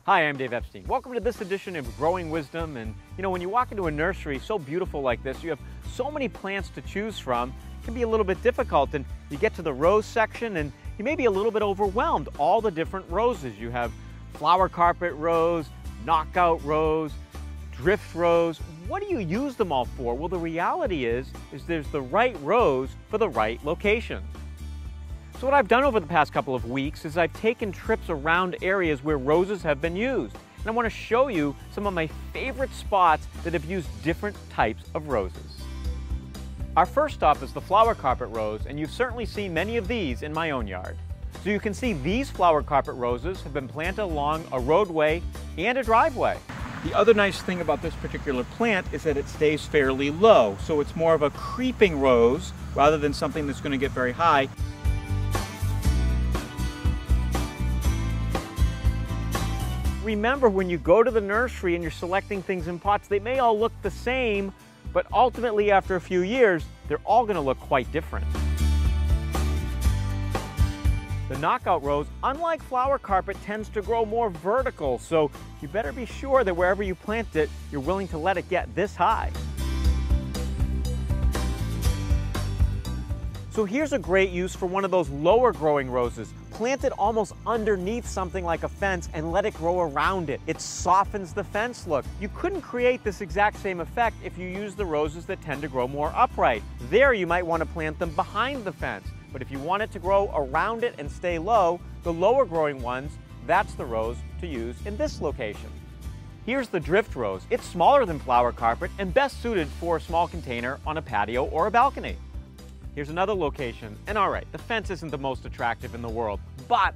Hi, I'm Dave Epstein. Welcome to this edition of Growing Wisdom. And you know, when you walk into a nursery so beautiful like this, you have so many plants to choose from. It can be a little bit difficult, and you get to the rose section and you may be a little bit overwhelmed. All the different roses. You have flower carpet rose, knockout rose, drift rose. What do you use them all for? Well, the reality is there's the right rose for the right location. So what I've done over the past couple of weeks is I've taken trips around areas where roses have been used. And I want to show you some of my favorite spots that have used different types of roses. Our first stop is the flower carpet rose, and you've certainly seen many of these in my own yard. So you can see these flower carpet roses have been planted along a roadway and a driveway. The other nice thing about this particular plant is that it stays fairly low, so it's more of a creeping rose rather than something that's going to get very high. Remember, when you go to the nursery and you're selecting things in pots, they may all look the same, but ultimately after a few years, they're all going to look quite different. The knockout rose, unlike flower carpet, tends to grow more vertical, so you better be sure that wherever you plant it, you're willing to let it get this high. So here's a great use for one of those lower growing roses. Plant it almost underneath something like a fence and let it grow around it. It softens the fence look. You couldn't create this exact same effect if you use the roses that tend to grow more upright. There you might want to plant them behind the fence. But if you want it to grow around it and stay low, the lower growing ones, that's the rose to use in this location. Here's the drift rose. It's smaller than flower carpet and best suited for a small container on a patio or a balcony. Here's another location, and all right, the fence isn't the most attractive in the world, but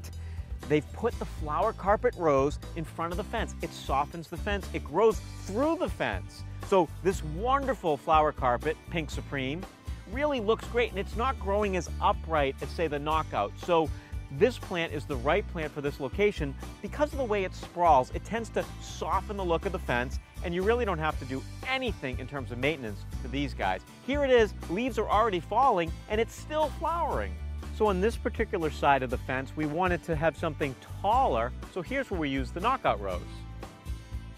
they've put the flower carpet rose in front of the fence. It softens the fence, it grows through the fence. So this wonderful flower carpet, Pink Supreme, really looks great, and it's not growing as upright as, say, the knockout. So this plant is the right plant for this location. Because of the way it sprawls, it tends to soften the look of the fence, and you really don't have to do anything in terms of maintenance to these guys. Here it is, leaves are already falling, and it's still flowering. So on this particular side of the fence, we wanted to have something taller, so here's where we use the knockout rose.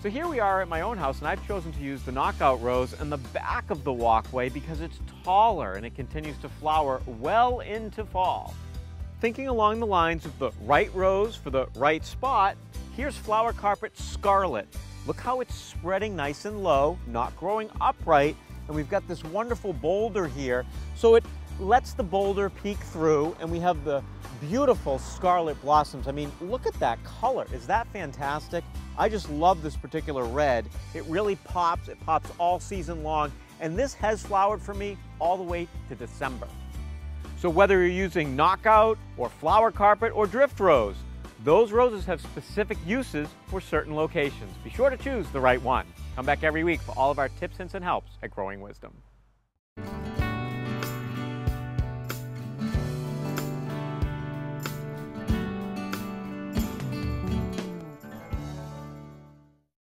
So here we are at my own house, and I've chosen to use the knockout rose in the back of the walkway because it's taller and it continues to flower well into fall. Thinking along the lines of the right rose for the right spot, here's flower carpet Scarlet. Look how it's spreading nice and low, not growing upright, and we've got this wonderful boulder here, so it lets the boulder peek through, and we have the beautiful scarlet blossoms. I mean, look at that color. Is that fantastic? I just love this particular red. It really pops. It pops all season long, and this has flowered for me all the way to December. So whether you're using knockout or flower carpet or drift rose, those roses have specific uses for certain locations. Be sure to choose the right one. Come back every week for all of our tips, hints, and helps at Growing Wisdom.